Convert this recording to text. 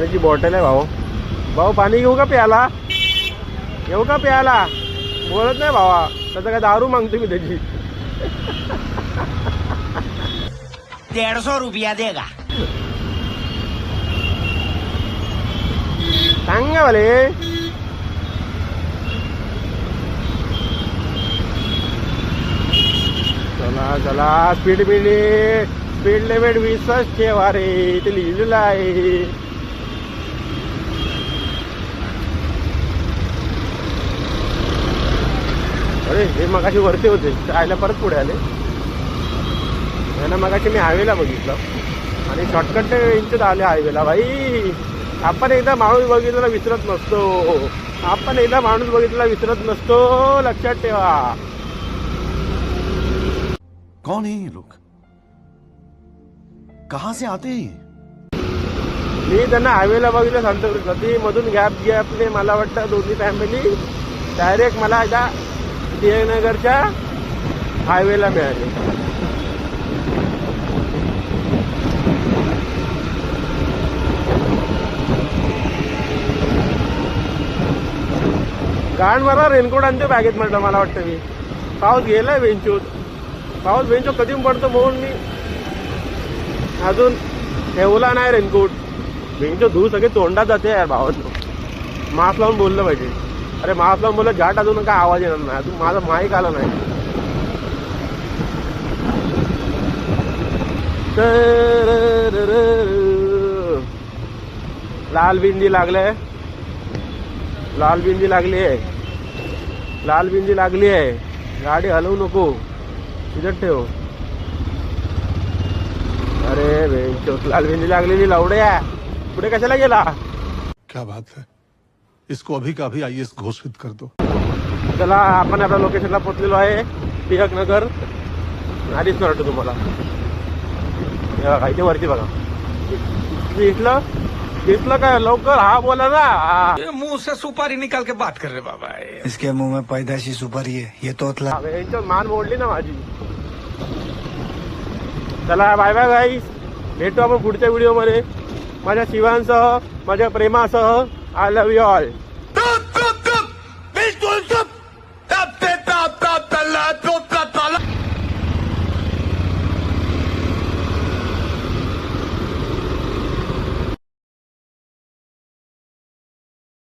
पाण्याची बॉटल आहे भाऊ. भाऊ पाणी घेऊ का प्यायला? येऊ का प्यायला? बोलत नाही भावा. त्याचं काय दारू मागतो मी त्याची. 150 रुपया देगा. सांगा भले. चला चला स्पीड लिमिट 20च ठेवा रे. ते लिहिलेलं आहे. अरे हे मगाशी वरती होते आयला परत पुढे आले. यांना मगाशी मी हायवेला बघितलं आणि शॉर्टकट इंच आले हायवेला. भाई आपण एकदा माणूस बघितलेला विसरत नसतो. आपण एकदा माणूस बघितलेला विसरत नसतो. लक्षात ठेवा. कौन है ये लोग? कहां से आते हैं? मी त्यांना हायवेला बघितलं सांगतो. कधी मधून गॅपने मला वाटतं दोन्ही फॅमिली डायरेक्ट मला एकदा टिळकनगरच्या हायवेला मिळाले. गाण मला रेनकोट आणतो बॅगेत म्हटलं. मला वाटतं मी पाऊस गेलाय बेंचूत. पाऊस बेंचो कधी पडतो म्हणून मी अजून ठेवला नाही रेनकोट. बेंचो धूळ सगळे तोंडात जाते यार भावांनो. मास्क लावून बोललं पाहिजे. अरे मास्क लावून बोललं जाट अजून काय आवाज येणार नाही. अजून माझा माईक आला नाही. लाल बिंदी लागले. लाल बिंदी लागली आहे. लाल बिंदी लागली आहे. गाडी हलवू नको. तिथं ठेव. अरे बेंचोत लाल बिंदी लागलेली लावड्या. पुढे कशाला गेला? क्या बात है, इसको अभी का अभी आईएएस घोषित कर दो. चला आपण आपल्या लोकेशनला पोहोचलेलो आहे. टिळकनगर. आधीच वाटतो तुम्हाला. इथे वरती बघा. दिसलं काय? लवकर हा बोला ना. मुंह से सुपारी निकाल के बात कर रहे बाबा. इसके मुंह में पैदाशी सुपारी है. ये तोतला. मान मोडली ना माझी. चला बाय बाय गाईस. भेटू आपण पुढच्या व्हिडिओमध्ये. माझ्या शिवांसह माझ्या प्रेमासह. I love you all.